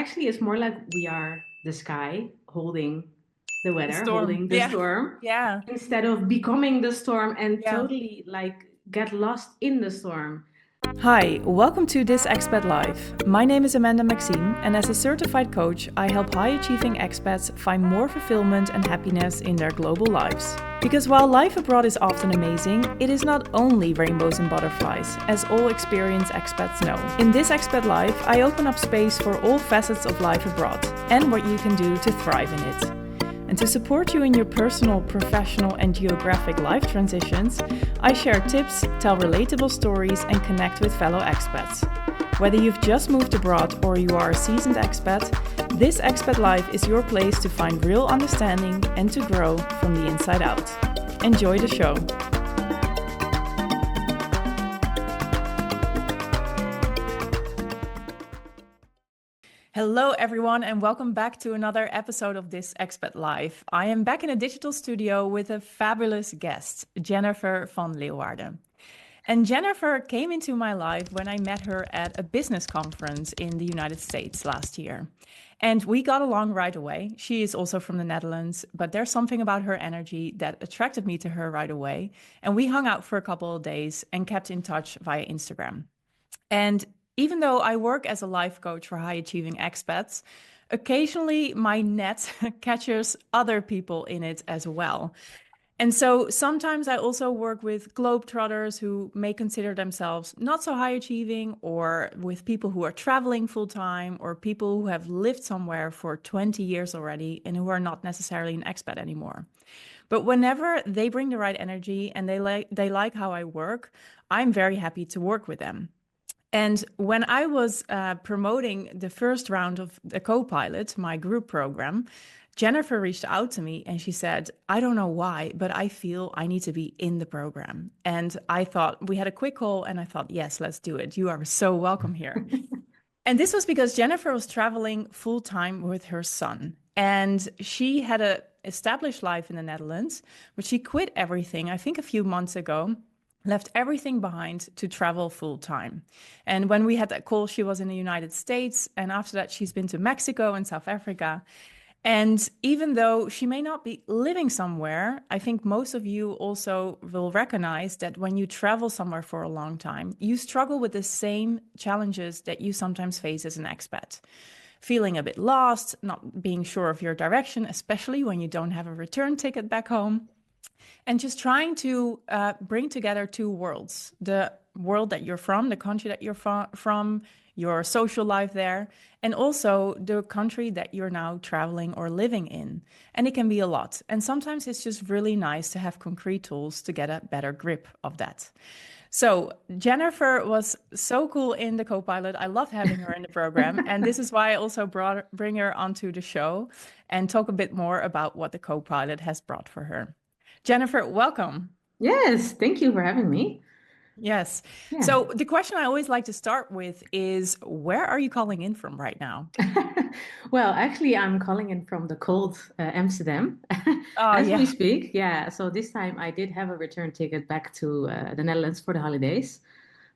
actually, it's more like we are the sky holding the The weather, storm. holding the Yeah. storm, Yeah. instead of becoming the storm and Yeah. totally like get lost in the storm. Hi, welcome to This Expat Life. My name is Amanda Maxime, and as a certified coach, I help high-achieving expats find more fulfillment and happiness in their global lives. Because while life abroad is often amazing, it is not only rainbows and butterflies, as all experienced expats know. In This Expat Life, I open up space for all facets of life abroad and what you can do to thrive in it. And to support you in your personal, professional, and geographic life transitions, I share tips, tell relatable stories, and connect with fellow expats. Whether you've just moved abroad or you are a seasoned expat, This Expat Life is your place to find real understanding and to grow from the inside out. Enjoy the show. Hello, everyone, and welcome back to another episode of This Expat Life. I am back in a digital studio with a fabulous guest, Jennifer van Leeuwaarde. And Jennifer came into my life when I met her at a business conference in the United States last year. And we got along right away. She is also from the Netherlands, but there's something about her energy that attracted me to her right away. And we hung out for a couple of days and kept in touch via Instagram. And even though I work as a life coach for high achieving expats, occasionally my net catches other people in it as well. And so sometimes I also work with globetrotters who may consider themselves not so high achieving, or with people who are traveling full time, or people who have lived somewhere for 20 years already and who are not necessarily an expat anymore. But whenever they bring the right energy and they like how I work, I'm very happy to work with them. And when I was promoting the first round of the co-pilot, my group program, Jennifer reached out to me and she said, I don't know why, but I feel I need to be in the program. And I thought, we had a quick call and I thought, yes, let's do it. You are so welcome here. And this was because Jennifer was traveling full time with her son. And she had a established life in the Netherlands, but she quit everything, I think a few months ago, left everything behind to travel full time. And when we had that call, she was in the United States. And after that, she's been to Mexico and South Africa. And even though she may not be living somewhere, I think most of you also will recognize that when you travel somewhere for a long time, you struggle with the same challenges that you sometimes face as an expat. Feeling a bit lost, not being sure of your direction, especially when you don't have a return ticket back home. And just trying to bring together two worlds, the world that you're from, the country that you're from, your social life there, and also the country that you're now traveling or living in. And it can be a lot. And sometimes it's just really nice to have concrete tools to get a better grip of that. So Jennifer was so cool in the co-pilot. I loved having her in the program. And this is why I also bring her onto the show and talk a bit more about what the co-pilot has brought for her. Jennifer, welcome. Yes, thank you for having me. Yes. Yeah. So the question I always like to start with is, where are you calling in from right now? Well, actually, I'm calling in from the cold Amsterdam Oh, as we yeah. speak. Yeah, so this time I did have a return ticket back to the Netherlands for the holidays.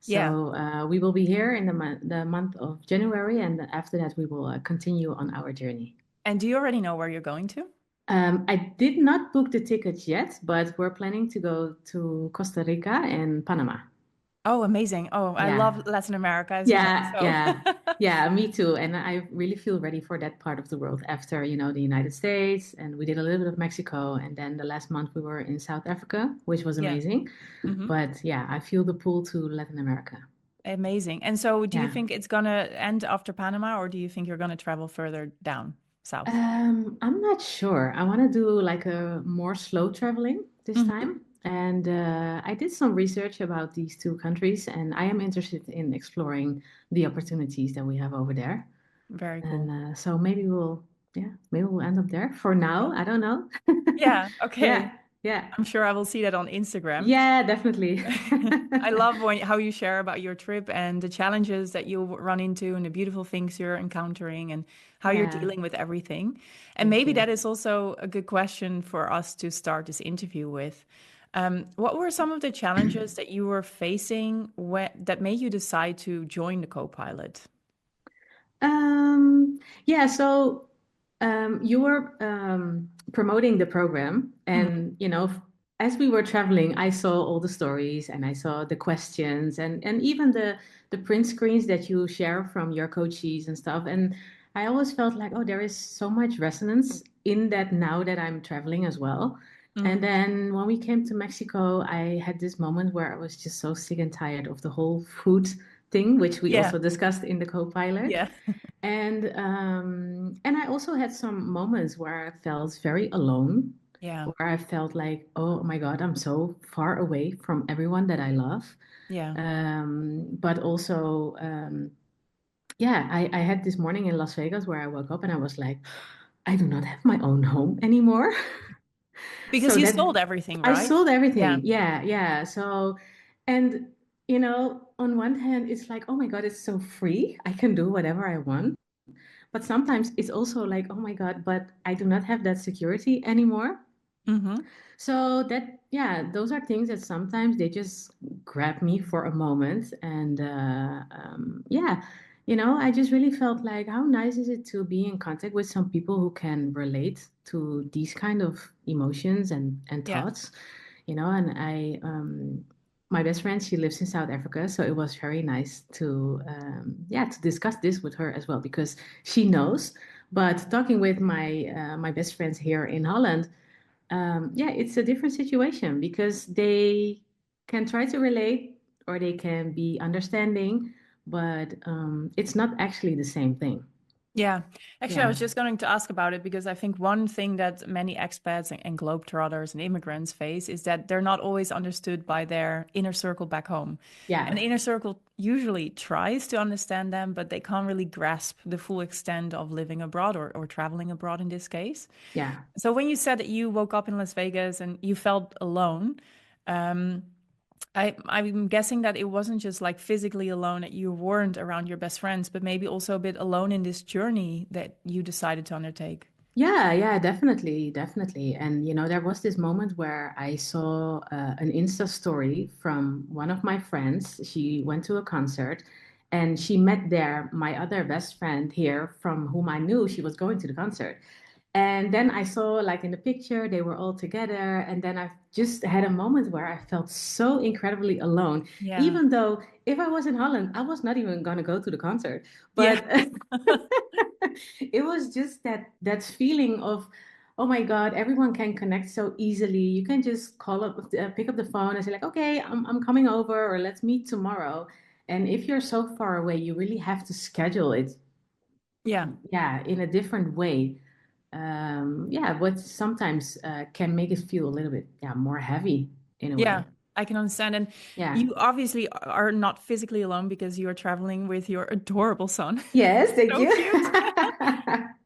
Yeah. So we will be here in the month of January, and after that we will continue on our journey. And do you already know where you're going to? I did not book the tickets yet, but we're planning to go to Costa Rica and Panama. Oh, amazing. Oh, I Yeah, love Latin America as well. yeah, So yeah, yeah, me too. And I really feel ready for that part of the world after, the United States, and we did a little bit of Mexico, and then the last month we were in South Africa, which was yeah. amazing. Hmm. But yeah, I feel the pull to Latin America. Amazing. And so do you Yeah. think it's gonna end after Panama, or do you think you're gonna travel further down south? I'm not sure. I want to do like a more slow traveling this Hmm. time. And I did some research about these two countries, and I am interested in exploring the opportunities that we have over there. Very And cool. so maybe we'll end up there. For now, I don't know. Yeah. Okay. Yeah, yeah, I'm sure I will see that on Instagram. yeah, definitely. I love how you share about your trip and the challenges that you run into and the beautiful things you're encountering and how you're Yeah, dealing with everything. And thank maybe you. that is also a good question for us to start this interview with. What were some of the challenges that you were facing that made you decide to join the co-pilot? Yeah, so you were promoting the program, Mhm. and as we were traveling, I saw all the stories and I saw the questions and even the print screens that you share from your coaches and stuff. And I always felt like, oh, there is so much resonance in that now that I'm traveling as well. And Mhm. then when we came to Mexico, I had this moment where I was just so sick and tired of the whole food thing, which we Yeah. also discussed in the co-pilot. Yeah. And I also had some moments where I felt very alone, Yeah. where I felt like, oh my God, I'm so far away from everyone that I love. Yeah. But also, yeah, I had this morning in Las Vegas where I woke up and I was like, I do not have my own home anymore. Because So you that sold everything, I right? sold Yeah. everything. Yeah, yeah. So, and on one hand, it's like, oh my God, it's so free. I can do whatever I want. But sometimes it's also like, oh my God, but I do not have that security anymore. Hmm. So that, yeah, those are things that sometimes they just grab me for a moment. And yeah, I just really felt like, how nice is it to be in contact with some people who can relate to these kind of emotions and Yeah. thoughts, and my best friend, she lives in South Africa. So it was very nice to, yeah, to discuss this with her as well, because she knows. But talking with my best friends here in Holland, yeah, it's a different situation because they can try to relate or they can be understanding, but it's not actually the same thing. Yeah. Actually, I Yeah, was just going to ask about it because I think one thing that many expats and globetrotters and immigrants face is that they're not always understood by their inner circle back home. And the yeah, inner circle usually tries to understand them, but they can't really grasp the full extent of living abroad or traveling abroad in this case. yeah. So when you said that you woke up in Las Vegas and you felt alone, I'm guessing that it wasn't just like physically alone, that you weren't around your best friends, but maybe also a bit alone in this journey that you decided to undertake. Yeah, yeah, definitely, definitely. And there was this moment where I saw an Insta story from one of my friends. She went to a concert and she met there my other best friend here from whom I knew she was going to the concert. And then I saw, like in the picture, they were all together. And then I just had a moment where I felt so incredibly alone, Yeah. even though if I was in Holland, I was not even going to go to the concert. Yeah. But it was just that feeling of, oh my God, everyone can connect so easily. You can just pick up the phone and say like, okay, I'm coming over, or let's meet tomorrow. And if you're so far away, you really have to schedule it, Yeah. yeah, in a different way. Yeah, what sometimes can make it feel a little bit, yeah, more heavy in a Yeah. way. I can understand. And Yeah. you obviously are not physically alone because you are traveling with your adorable son. Yes, thank So you. cute.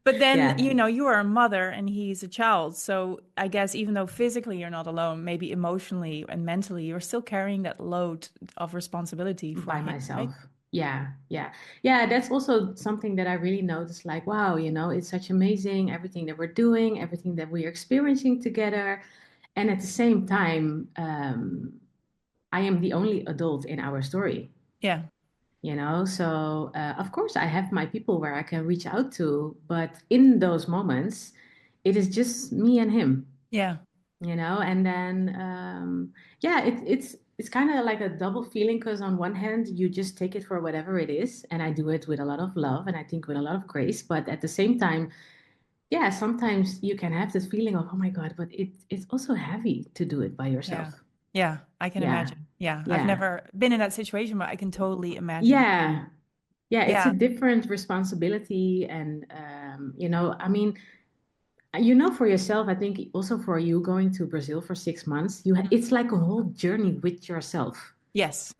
But then, Yeah. you are a mother and he's a child. So I guess even though physically you're not alone, maybe emotionally and mentally, you're still carrying that load of responsibility for By him, right? myself. Yeah, yeah. Yeah, that's also something that I really noticed like, wow, it's such amazing everything that we're doing, everything that we're experiencing together. And at the same time, I am the only adult in our story. Yeah. So of course I have my people where I can reach out to, but in those moments, it is just me and him. Yeah. And then yeah, it's kind of like a double feeling because on one hand you just take it for whatever it is, and I do it with a lot of love and I think with a lot of grace, but at the same time, yeah, sometimes you can have this feeling of, oh my God, but it's also heavy to do it by Yeah. yourself. Yeah. I can Yeah, imagine. Yeah. I've yeah, never been in that situation, but I can totally imagine. yeah, yeah, it's a Yeah. different responsibility. And I mean, for yourself, I think also for you going to Brazil for 6 months, it's like a whole journey with yourself. Yes.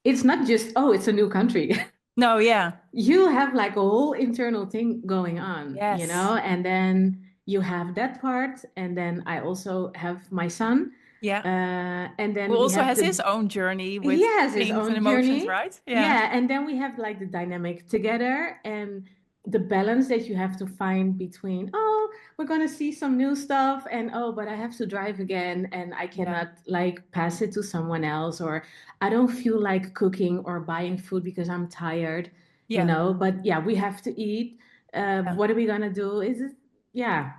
It's not just, oh, it's a new country. No, yeah. You have like a whole internal thing going on, Yes. and then you have that part. And then I also have my son. Yeah. And Who then we also have has the, his own journey he with has his things and own emotions, journey. right? Yeah. Yeah. And then we have like the dynamic together and the balance that you have to find between, oh, we're going to see some new stuff. And oh, but I have to drive again and I Yeah. cannot like pass it to someone else. Or I don't feel like cooking or buying food because I'm tired. Yeah. But yeah, we have to eat. Yeah. What are we gonna do? Is it? Yeah,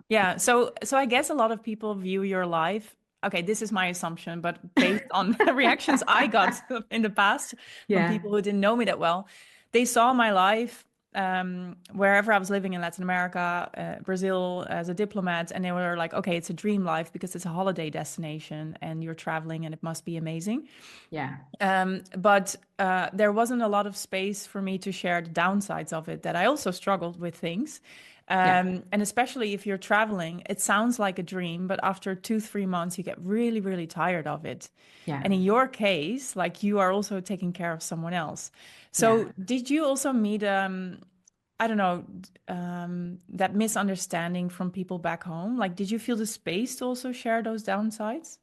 Yeah. So I guess a lot of people view your life. Okay, this is my assumption, but based on the reactions I got in the past from yeah, people who didn't know me that well, they saw my life wherever I was living in Latin America, Brazil as a diplomat, and they were like, okay, it's a dream life because it's a holiday destination and you're traveling and it must be amazing. yeah, But there wasn't a lot of space for me to share the downsides of it, that I also struggled with things. yeah, And especially if you're traveling, it sounds like a dream, but after 2, 3 months, you get really, really tired of it. yeah, And in your case, like you are also taking care of someone else. yeah. So did you also meet, I don't know, that misunderstanding from people back home? Like, did you feel the space to also share those downsides?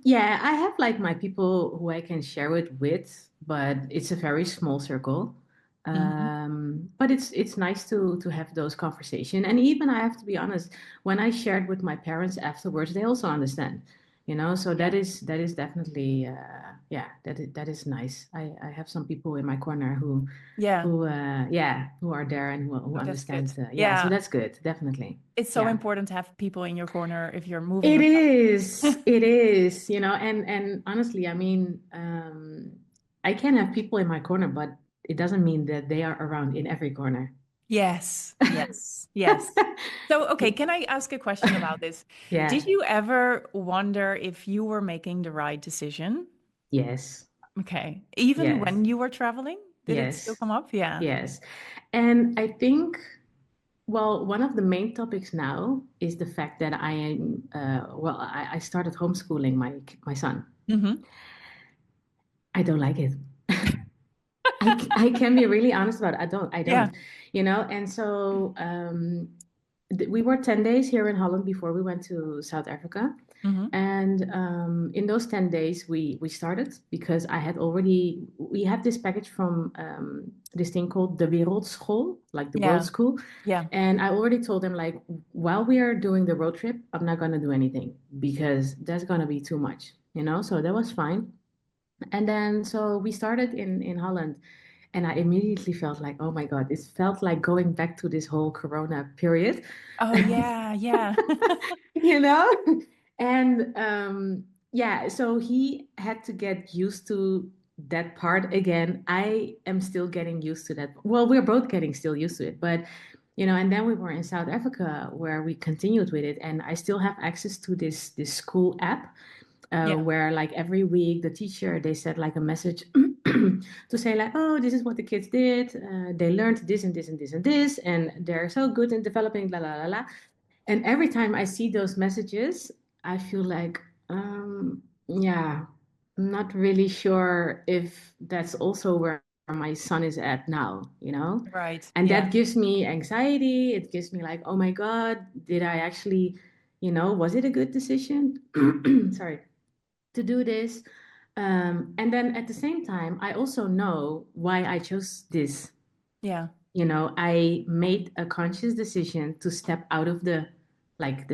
Yeah, I have like my people who I can share it with, but it's a very small circle. Hmm. But it's nice to have those conversation. And even I have to be honest, when I shared with my parents afterwards, they also understand, so Yeah. that is definitely yeah, that is nice. I have some people in my corner who Yeah. who yeah, who are there and who Oh, that's good. understand. Yeah, so Yeah. that's good, definitely. It's so Yeah. important to have people in your corner if you're moving It or is. traveling. It is, and honestly, I mean, I can have people in my corner, but it doesn't mean that they are around in every corner. Yes, yes, yes. So, okay, can I ask a question about this? Did Yeah. you ever wonder if you were making the right decision? Yes. Okay. Even Yes. when you were traveling, did it still Yes. come up? Yeah. Yes. And I think, well, one of the main topics now is the fact that I am, well, I started homeschooling my son. Hmm. I don't like it. I can be really honest about it. I Yeah. don't, and so we were 10 days here in Holland before we went to South Africa. Hmm. And in those 10 days, we started because we had this package from this thing called the Wereldschool, like the world Yeah. school. Yeah. And I already told them, like, while we are doing the road trip, I'm not going to do anything because that's going to be too much, so that was fine. And then so we started in Holland, and I immediately felt like, oh my God, it felt like going back to this whole Corona period, Oh, yeah. Yeah. you know? And yeah, so he had to get used to that part again. I am still getting used to that. Well, we're both getting still used to it, but and then we were in South Africa where we continued with it, and I still have access to this school app Yeah. where like every week the teacher they said like a message to say like, oh, this is what the kids did, they learned this and this and this and this, and they're so good in developing la la la la. And every time I see those messages, I feel like, yeah, I'm not really sure if that's also where my son is at now. Right. And Yeah. that gives me anxiety. It gives me like, oh my God, did I actually, was it a good decision? Sorry, to do this. And then at the same time, I also know why I chose this. Yeah. I made a conscious decision to step out of the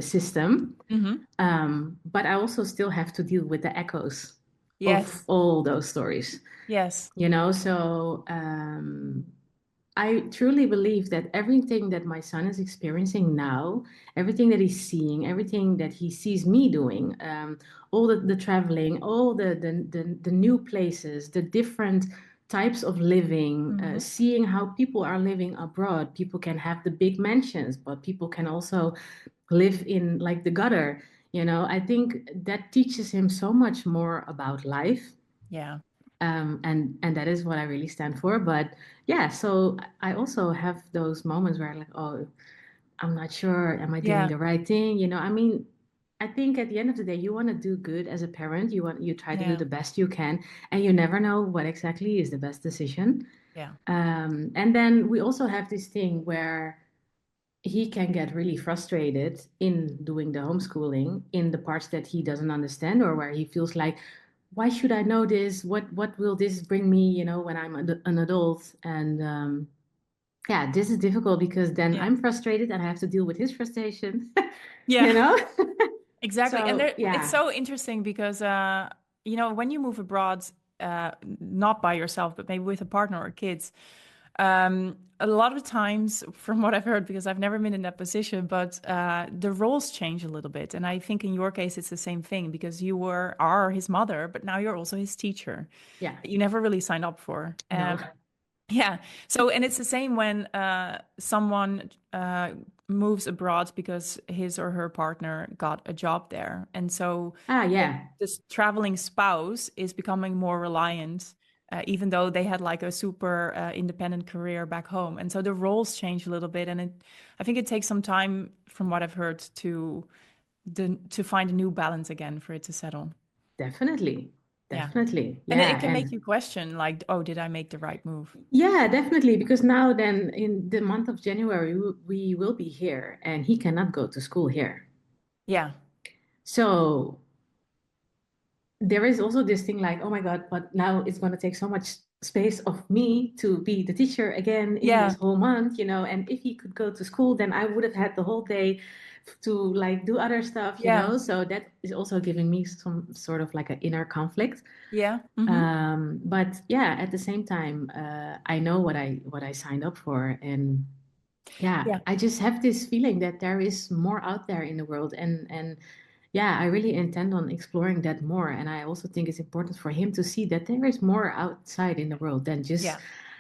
system. Hmm. But I also still have to deal with the echoes of Yes. all those stories. Yes. So I truly believe that everything that my son is experiencing now, everything that he's seeing, everything that he sees me doing, all the traveling, all the new places, the different types of living, Hmm. seeing how people are living abroad. People can have the big mansions, but people can also live in like the gutter. I think that teaches him so much more about life, Yeah. and that is what I really stand for. But yeah, so I also have those moments where like, oh, I'm not sure, am I doing Yeah. the right thing? I mean, I think at the end of the day, you want to do good as a parent. You try to do Yeah. the best you can, and you never know what exactly is the best decision. Yeah. And then we also have this thing where he can get really frustrated in doing the homeschooling in the parts that he doesn't understand, or where he feels like, why should I know this? What will this bring me, when I'm an adult? And yeah, this is difficult because then Yeah. I'm frustrated and I have to deal with his frustration, you Yeah. know? Exactly. And So there, it's yeah, so interesting because, when you move abroad, not by yourself, but maybe with a partner or kids, a lot of times, from what I've heard, because I've never been in that position, but the roles change a little bit. And I think in your case, it's the same thing because are his mother, but now you're also his teacher. Yeah. You never really signed up for. No. Yeah. So, and it's the same when someone moves abroad because his or her partner got a job there. And so Ah, the, yeah. this traveling spouse is becoming more reliant, even though they had like a super independent career back home. And so the roles change a little bit. And I think it takes some time, from what I've heard, to find a new balance again for it to settle. Definitely. Yeah. Definitely. And it Yeah. can make And you question, like, oh, did I make the right move? yeah, definitely. Because now, then, in the month of January, we will be here and he cannot go to school here. Yeah. So there is also this thing like, oh my God, but now it's going to take so much space of me to be the teacher again in Yeah. this whole month, and if he could go to school, then I would have had the whole day to like do other stuff, Yeah. So that is also giving me some sort of like an inner conflict. Yeah. Hmm. But yeah, at the same time, I know what I signed up for, and yeah, Yeah. I just have this feeling that there is more out there in the world, and yeah, I really intend on exploring that more. And I also think it's important for him to see that there is more outside in the world than just Yeah.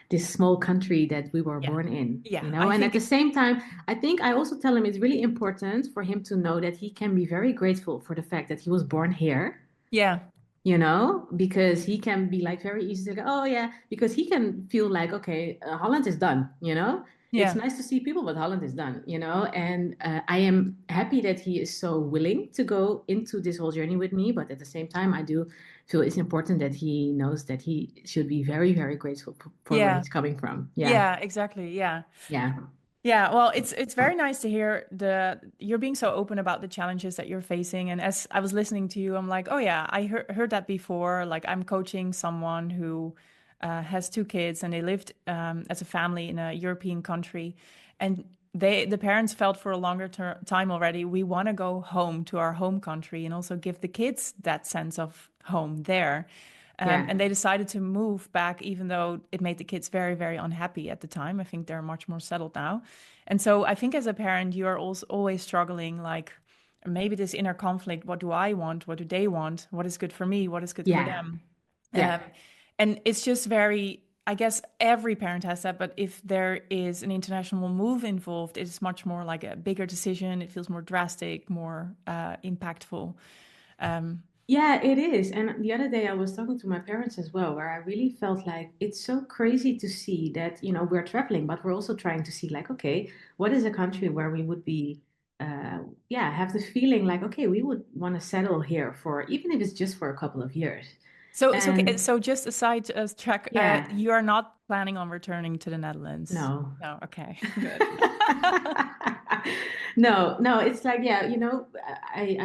this small country that we were Yeah. born in, Yeah. I And at think the it's, same time, I think I also tell him it's really important for him to know that he can be very grateful for the fact that he was born here, yeah. because he can be like very easy to go, oh yeah, because he can feel like, okay, Holland is done, It's Yeah. nice to see people, but Holland is done, And I am happy that he is so willing to go into this whole journey with me. But at the same time, I do feel it's important that he knows that he should be very, very grateful for where Yeah. he's coming from. Yeah, Yeah. Exactly. Yeah. yeah, Yeah, well, it's very nice to hear you're being so open about the challenges that you're facing. And as I was listening to you, I'm like, oh yeah, I heard that before. Like I'm coaching someone who has two kids, and they lived as a family in a European country, and the parents felt for a longer time already, we want to go home to our home country and also give the kids that sense of home there. yeah, And they decided to move back, even though it made the kids very, very unhappy at the time. I think they're much more settled now. And so I think as a parent, you are also always struggling, like maybe this inner conflict. What do I want? What do they want? What is good for me? What is good for yeah, them? yeah. Um, and it's just very, I guess every parent has that. But if there is an international move involved, it's much more like a bigger decision. It feels more drastic, more impactful. Um, Yeah, it is. And the other day I was talking to my parents as well, where I really felt like it's so crazy to see that, we're traveling, but we're also trying to see like, okay, what is a country where we would be, have the feeling like, okay, we would want to settle here for, even if it's just for a couple of years. Okay, And so just a side track, yeah, you are not planning on returning to the Netherlands? no. No, okay, good. No, no, it's like, yeah,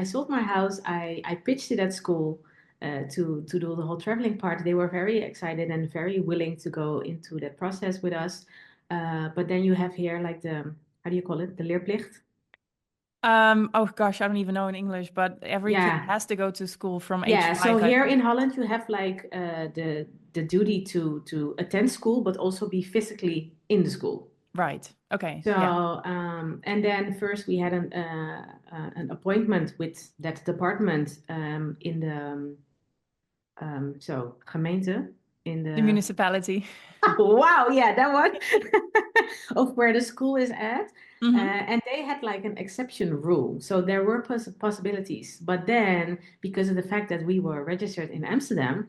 I sold my house. I pitched it at school to do the whole traveling part. They were very excited and very willing to go into that process with us. But then you have here like how do you call it? The leerplicht. Oh gosh, I don't even know in English, but every kid Yeah. has to go to school from age Yeah. So 5, I here in think. Holland, you have like the duty to attend school, but also be physically in the school. Right. Okay. So, Yeah. and then first we had an appointment with that department in the gemeente in The the municipality. wow, yeah, that one of where the school is at. Hmm. And they had like an exception rule. So there were possibilities. But then, because of the fact that we were registered in Amsterdam,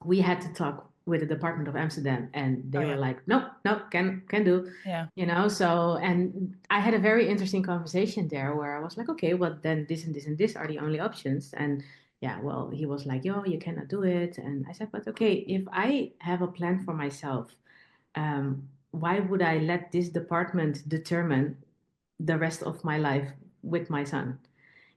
we had to talk with the Department of Amsterdam, and Oh they were yeah. like, nope, nope, can do, Yeah. So, and I had a very interesting conversation there where I was like, okay, well, then this and this and this are the only options. And yeah, well, he was like, yo, you cannot do it. And I said, but okay, if I have a plan for myself, why would I let this department determine the rest of my life with my son?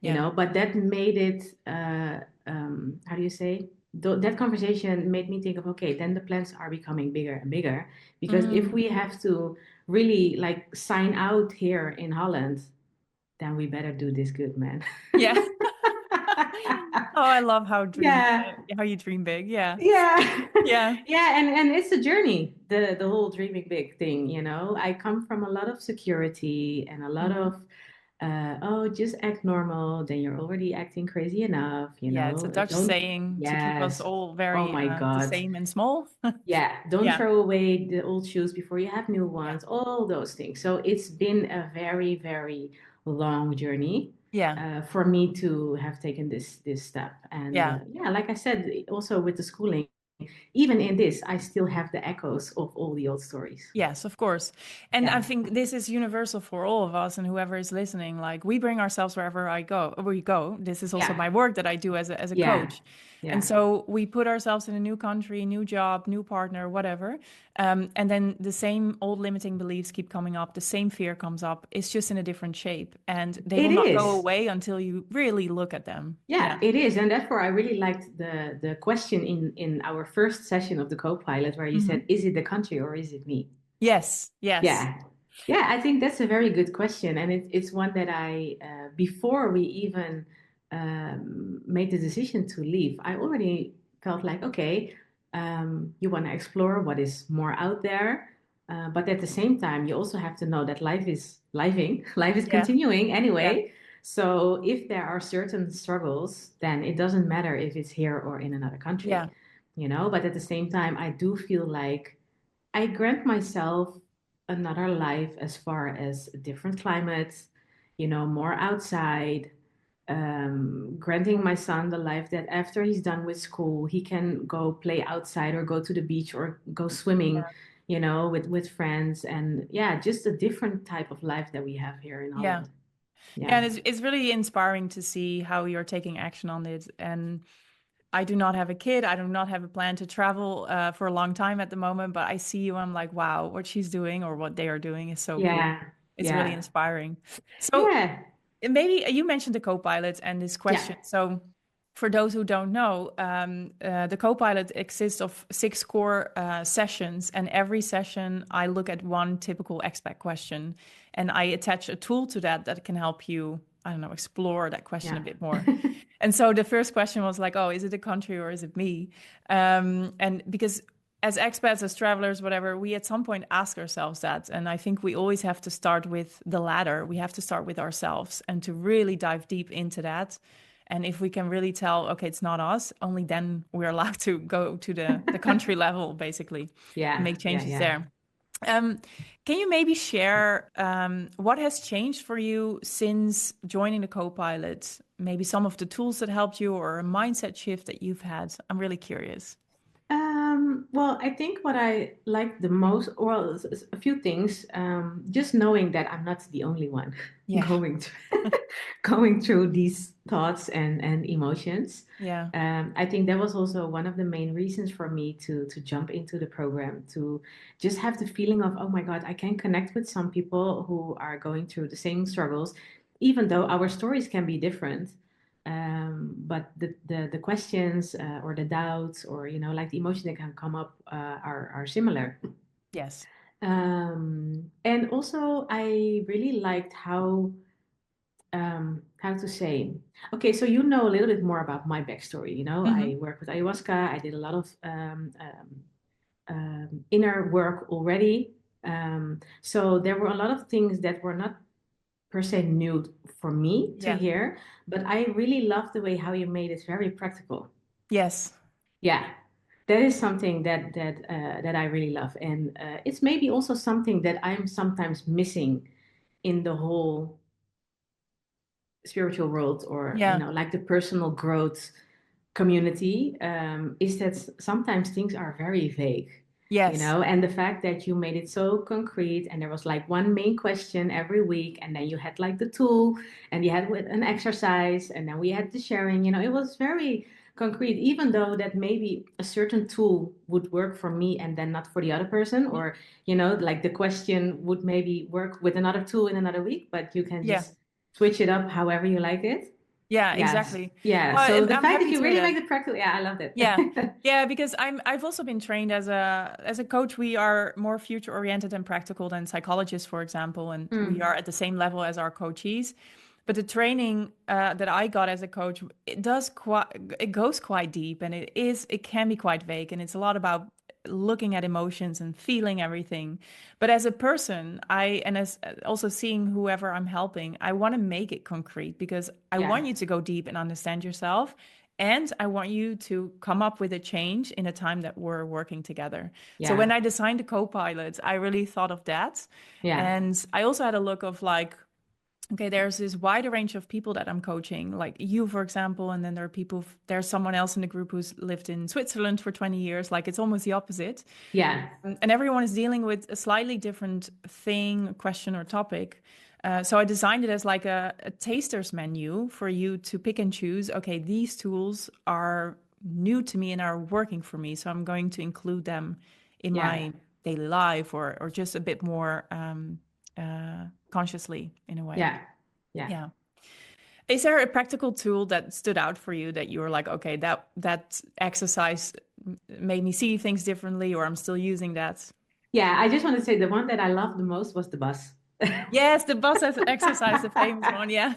Yeah. But that made it, how do you say? That conversation made me think of, okay, then the plans are becoming bigger and bigger. Because if Mm. we have to really like sign out here in Holland, then we better do this good, man. Yeah. Oh, I love Yeah, how you dream big. Yeah. yeah, Yeah. yeah, and it's a journey. the whole dreaming big thing, you know. I come from a lot of security and a lot Hmm. of oh, just act normal, then you're already acting crazy enough, you Yeah, it's a know. Dutch Don't, saying to keep us yes. all Oh very my the God. same and small. Yeah, don't Yeah, throw away the old shoes before you have new yeah, ones, all those things. So it's been a very, very long journey yeah, for me to have taken this step. And yeah. yeah, like I said, also with the schooling, even in this, I still have the echoes of all the old stories. Yes, of course. And I Yeah, think this is universal for all of us and whoever is listening. Like we bring ourselves wherever we go. This is also yeah, my work that I do as a yeah, coach. And yeah. so we put ourselves in a new country, new job, new partner, whatever. And then the same old limiting beliefs keep coming up. The same fear comes up. It's just in a different shape. And they It will not go is. away until you really look at them. Yeah. Yeah, it is. And therefore, I really liked the question in our first session of the co-pilot where you Hmm. said, is it the country or is it me? Yes, yes. Yeah. Yeah, I think that's a very good question. And it's one that before we even made the decision to leave, I already felt like, okay, you want to explore what is more out there. But at the same time, you also have to know that life is living, life is Yeah, continuing yeah, anyway. So if there are certain struggles, then it doesn't matter if it's here or in another country, yeah, you know. But at the same time, I do feel like I grant myself another life as far as different climates, you know, more outside, granting my son the life that after he's done with school, he can go play outside or go to the beach or go swimming, you know, with friends. And yeah, just a different type of life that we have here in yeah. Holland. Yeah, Yeah. and it's really inspiring to see how you're taking action on it. And I do not have a kid. I do not have a plan to travel for a long time at the moment, but I see you. I'm like, wow, what she's doing or what they are doing is so cool. Yeah. It's really Yeah. inspiring. So Yeah. maybe you mentioned the co-pilot and this Yeah. question. So for those who don't know, the co-pilot exists of 6 core sessions, and every session I look at one typical expat question, and I attach a tool to that that can help you, I don't know, explore that question a Yeah. bit more. And so the first question was like, oh, is it a country or is it me? And because as expats, as travelers, whatever, we at some point ask ourselves that. And I think we always have to start with the latter. We have to start with ourselves and to really dive deep into that. And if we can really tell, okay, it's not us, only then we're allowed to go to the country level, basically, and Yeah. make Yeah. changes Yeah. there. Um, can you maybe share what has changed for you since joining the co-pilot? Maybe some of the tools that helped you or a mindset shift that you've had? I'm really curious. Well, I think what I like the most, well, a few things. Just knowing that I'm not the only one Yeah, going going through these thoughts and emotions. yeah, I think that was also one of the main reasons for me to jump into the program, to just have the feeling of, oh my God, I can connect with some people who are going through the same struggles, even though our stories can be different. But the questions or the doubts or you know like the emotions that can come up are similar. yes. And also I really liked how to say, okay, so you know a little bit more about my backstory. You know, Hmm. I work with ayahuasca. I did a lot of inner work already. So there were a lot of things that were not per se new for me to Yeah. hear, but I really love the way how you made it very practical. Yes. Yeah, that is something that I really love, and it's maybe also something that I'm sometimes missing in the whole spiritual world, or you Yeah. know, like the personal growth community. Is that sometimes things are very vague, you Yes. know, and the fact that you made it so concrete and there was like one main question every week and then you had like the tool and you had with an exercise and then we had the sharing, you know, it was very concrete, even though that maybe a certain tool would work for me and then not for the other person, or you know, like the question would maybe work with another tool in another week, but you can Yeah. just switch it up however you like it. Yeah, Yes. exactly. Yeah. Well, So and the I'm fact that happy you to hear really that. make the practical, yeah, I loved Yeah. it. Yeah, because I've also been trained as a coach. We are more future oriented and practical than psychologists, for example, and we Mm. are at the same level as our coachees. But the training that I got as a coach, it goes quite deep, and it can be quite vague, and it's a lot about looking at emotions and feeling everything. But as a person, and as also seeing whoever I'm helping, I want to make it concrete because I Yeah. want you to go deep and understand yourself. And I want you to come up with a change in a time that we're working together. So when Yeah. I designed the co-pilot, I really thought of that. Yeah. And I also had a look of like, okay, there's this wider range of people that I'm coaching, like you, for example, and then there are people, there's someone else in the group who's lived in Switzerland for 20 years. Like it's almost the opposite. Yeah. And everyone is dealing with a slightly different thing, question, or topic. So I designed it as like a taster's menu for you to pick and choose. Okay, these tools are new to me and are working for me. So I'm going to include them in Yeah. my daily life or just a bit more consciously in a way. Yeah. Yeah. Yeah. Is there a practical tool that stood out for you that you were like, okay, that exercise made me see things differently, or I'm still using that? Yeah. I just want to say the one that I loved the most was the bus. Yes, the bus exercise, the famous one. Yeah.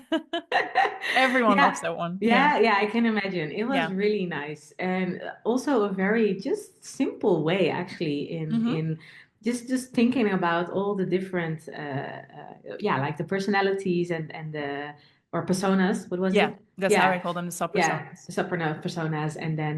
Everyone Yeah, loves that one. Yeah. yeah, yeah, I can imagine. It was Yeah. really nice and also a very just simple way actually Hmm. in just thinking about all the different yeah, like the personalities and the or personas, what was Yeah. it? That's how I Yeah. call them, the sub Yeah, personas. personas and then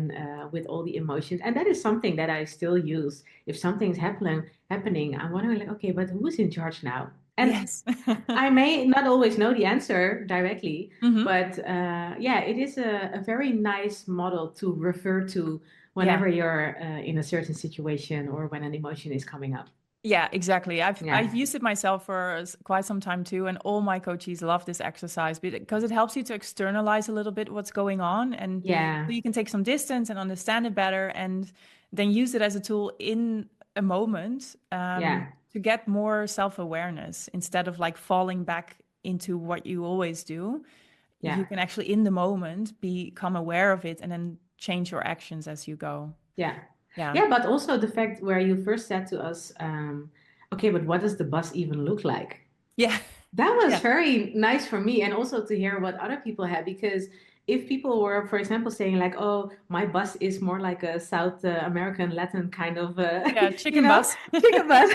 with all the emotions. And that is something that I still use. If something's happening, I'm wondering like, okay, but who's in charge now? And Yes. I may not always know the answer directly, Hmm. but yeah, it is a very nice model to refer to Yeah. whenever you're in a certain situation or when an emotion is coming up. Yeah, exactly. I've Yeah, used it myself for quite some time too, and all my coaches love this exercise because it helps you to externalize a little bit what's going on, and so yeah, you can take some distance and understand it better, and then use it as a tool in a moment yeah, to get more self-awareness instead of like falling back into what you always do. You yeah, can actually in the moment become aware of it and then change your actions as you go. yeah. Yeah. Yeah, but also the fact where you first said to us, okay, but what does the bus even look like? Yeah. That was Yeah. very nice for me and also to hear what other people had because if people were, for example, saying like, "Oh, my bus is more like a South American Latin kind of, Yeah. you Chicken know, bus. chicken bus,"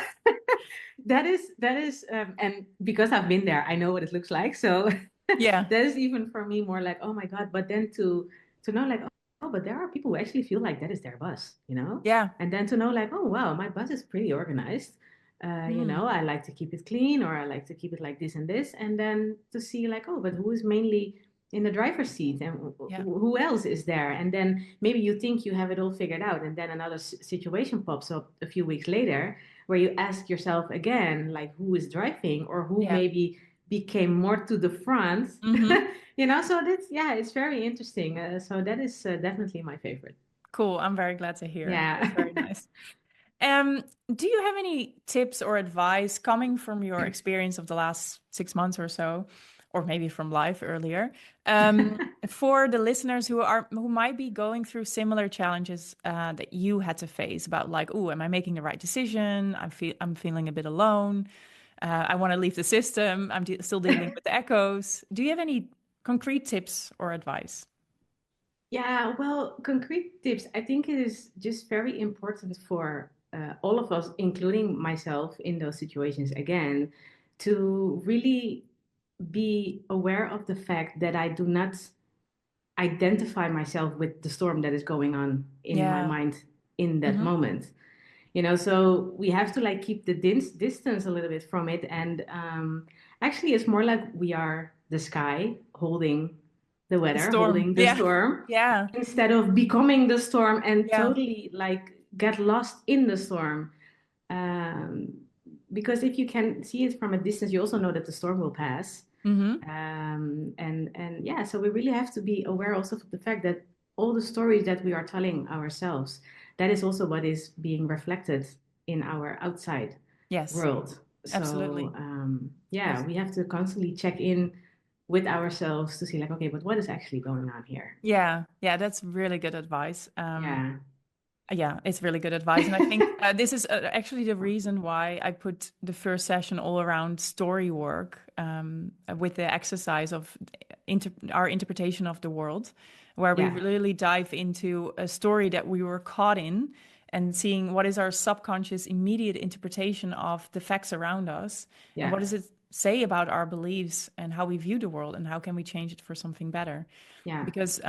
and because I've been there, I know what it looks like. So Yeah. that is even for me more like, oh my God. But then to know like, oh, but there are people who actually feel like that is their bus, you know, Yeah. and then to know like, oh wow, my bus is pretty organized. You Hmm. know, I like to keep it clean or I like to keep it like this and this. And then to see like, oh, but who is mainly in the driver's seat and Yeah. who else is there? And then maybe you think you have it all figured out. And then another situation pops up a few weeks later where you ask yourself again, like, who is driving or who Yeah. maybe became more to the front, Hmm. you know? So that's, yeah, it's very interesting. So that is definitely my favorite. Cool. I'm very glad to hear. That's Yeah. very nice. Do you have any tips or advice coming from your experience of the last 6 months or so, or maybe from life earlier, for the listeners who might be going through similar challenges that you had to face about like, oh, am I making the right decision? I'm feeling a bit alone. I want to leave the system. I'm still dealing with the echoes. Do you have any concrete tips or advice? Yeah, well, concrete tips. I think it is just very important for all of us, including myself in those situations, again, to really be aware of the fact that I do not identify myself with the storm that is going on in my Yeah. mind in that Hmm. moment. You know, so we have to like keep the distance a little bit from it. And actually, it's more like we are the sky holding the The weather, storm. holding the Yeah. storm, Yeah. instead of becoming the storm and Yeah. totally like get lost in the storm. Um, because if you can see it from a distance, you also know that the storm will pass. Hmm. And yeah, so we really have to be aware also of the fact that all the stories that we are telling ourselves, that is also what is being reflected in our outside Yes. world. So Absolutely. yeah, Yes. we have to constantly check in with ourselves to see like, okay, but what is actually going on here? Yeah. Yeah. That's really good advice. Yeah. Yeah, it's really good advice. And I think this is actually the reason why I put the first session all around story work with the exercise of our interpretation of the world, where we Yeah. really dive into a story that we were caught in and seeing what is our subconscious immediate interpretation of the facts around us, and what Yeah. does it say about our beliefs and how we view the world, and how can we change it for something better. Yeah. Because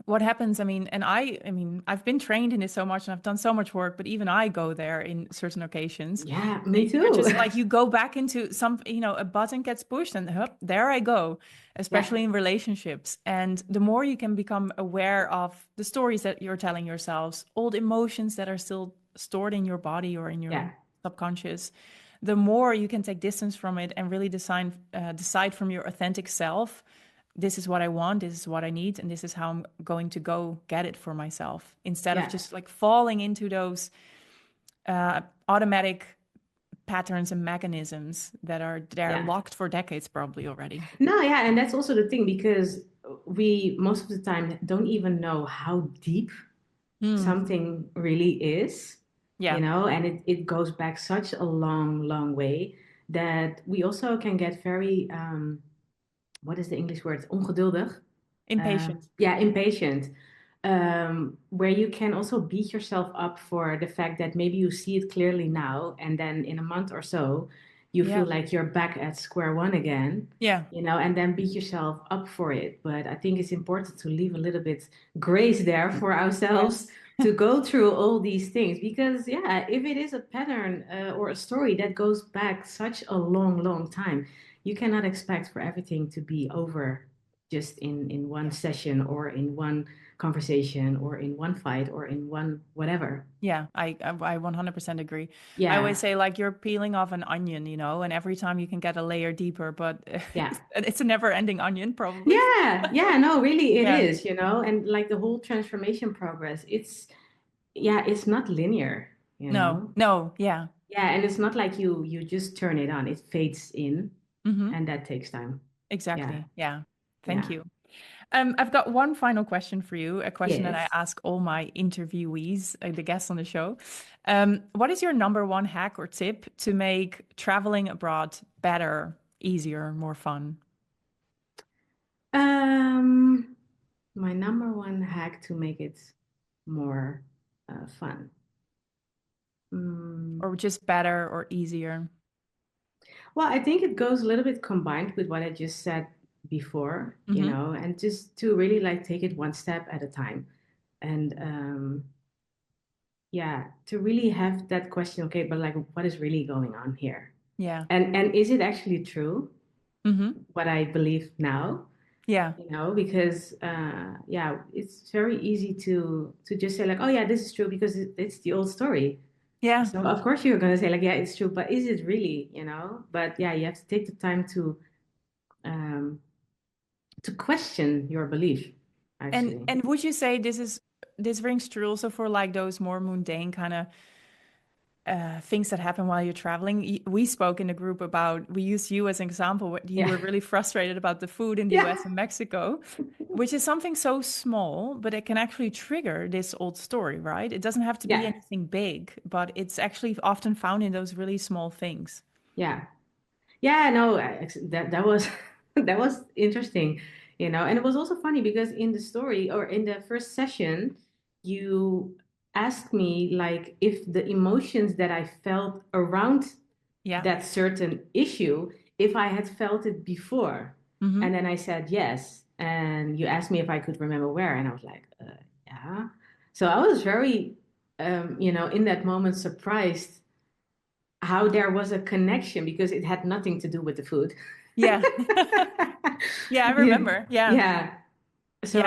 what happens, I mean, and I mean, I've been trained in this so much and I've done so much work, but even I go there in certain occasions. Yeah, me You're too. just like, you go back into some, a button gets pushed and hup, there I go, Yeah. especially in relationships. And the more you can become aware of the stories that you're telling yourselves, old emotions that are still stored in your body or in your Yeah. subconscious, the more you can take distance from it and really decide from your authentic self, this is what I want, this is what I need, and this is how I'm going to go get it for myself, instead of Yeah. just like falling into those automatic patterns and mechanisms that are there Yeah. locked for decades probably already. No, yeah, and that's also the thing because we most of the time don't even know how deep Hmm. something really is, Yeah, and it goes back such a long, long way that we also can get very, what is the English word? Ongeduldig. impatient. Yeah, impatient. Where you can also beat yourself up for the fact that maybe you see it clearly now, and then in a month or so, you feel Yeah, like you're back at square one again, yeah, and then beat yourself up for it. But I think it's important to leave a little bit grace there for ourselves yes. to go through all these things because, yeah, if it is a pattern or a story that goes back such a long, long time, you cannot expect for everything to be over just in one Yeah. session or in one conversation or in one fight or in one whatever. Yeah, I 100% agree. I always Yeah, say like you're peeling off an onion, and every time you can get a layer deeper, but yeah. it's a never-ending onion probably. Yeah, yeah, no, really it Yeah. is. And like the whole transformation progress, it's not linear, you No, know. no, yeah. Yeah, and it's not like you just turn it on, it fades in Hmm. and that takes time. Yeah, Exactly. Yeah. Thank yeah. you. I've got one final question for you, a question that I Yes. ask all my interviewees, the guests on the show. What is your number one hack or tip to make traveling abroad better, easier, more fun? Um, my number one hack to make it more fun. Mm, Or just better or easier? well, I think it goes a little bit combined with what I just said before, Hmm. and just to really like take it one step at a time. And yeah, to really have that question, okay, but like what is really going on here? Yeah. And is it actually true Hmm. what I believe now? Yeah. Because yeah, it's very easy to just say like, oh yeah, this is true because it's the old story. Yeah. So of course you're gonna say like, yeah, it's true, but is it really? But yeah, you have to take the time um, to question your belief, actually. And would you say this rings true also for like those more mundane kind of things that happen while you're traveling? We spoke in the group about, we used you as an example, you Yeah, were really frustrated about the food in the yeah, US and Mexico, which is something so small, but it can actually trigger this old story, right? It doesn't have to be yeah, anything big, but it's actually often found in those really small things. yeah. Yeah, no, that was that was interesting, and it was also funny because in the story or in the first session, you asked me like if the emotions that I felt around Yeah. that certain issue, if I had felt it before. Hmm. And then I said yes. And you asked me if I could remember where, and I was like, yeah. So I was very, in that moment surprised how there was a connection because it had nothing to do with the food. Yeah. Yeah, I Yeah, remember. Yeah. yeah. Yeah. So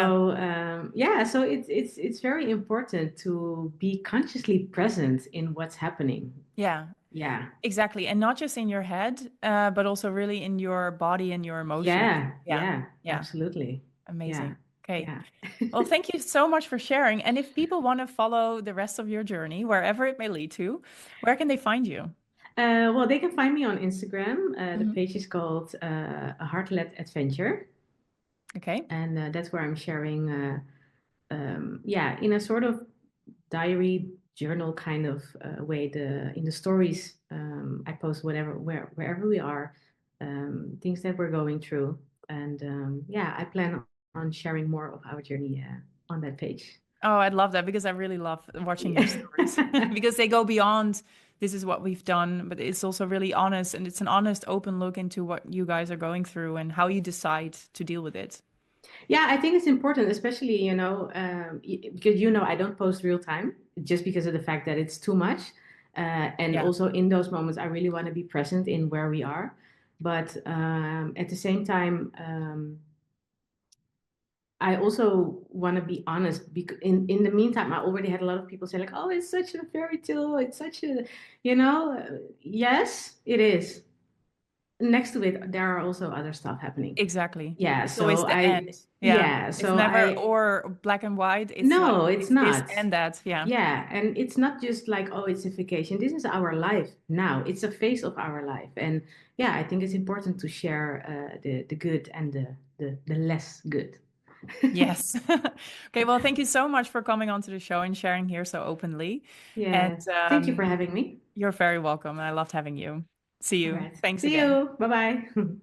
yeah, so it's very important to be consciously present in what's happening. Yeah. Yeah, Exactly. And not just in your head, but also really in your body and your emotions. yeah, Yeah. yeah, Yeah. absolutely. Yeah, Amazing. Okay. yeah. Well, thank you so much for sharing. And if people want to follow the rest of your journey, wherever it may lead to, where can they find you? Well, they can find me on Instagram. The Hmm. page is called A Heartlet Adventure, Okay. and that's where I'm sharing, yeah, in a sort of diary journal kind of way. In the stories, I post wherever we are, things that we're going through, and yeah, I plan on sharing more of our journey on that page. Oh, I love that because I really love watching your Yeah. stories because they go beyond this is what we've done, but it's also really honest and it's an honest, open look into what you guys are going through and how you decide to deal with it. Yeah, I think it's important, especially, because I don't post real time just because of the fact that it's too much. And Yeah, also in those moments, I really want to be present in where we are. But at the same time, I also want to be honest because in the meantime, I already had a lot of people say like, "Oh, it's such a fairy tale. It's such a, yes, it is. Next to it, there are also other stuff happening. exactly. Yeah, It's always so the end. Yeah. It's never or black and white. It's like no, it's it's this not. and that. Yeah. Yeah, and it's not just like, oh, it's a vacation. This is our life now. It's a phase of our life. And yeah, I think it's important to share the good and the less good. Yes. Okay, well, thank you so much for coming onto the show and sharing here so openly. And Yeah. Thank you for having me. you're very welcome. And I loved having you. See All you. right. Thanks See again. you. Bye-bye.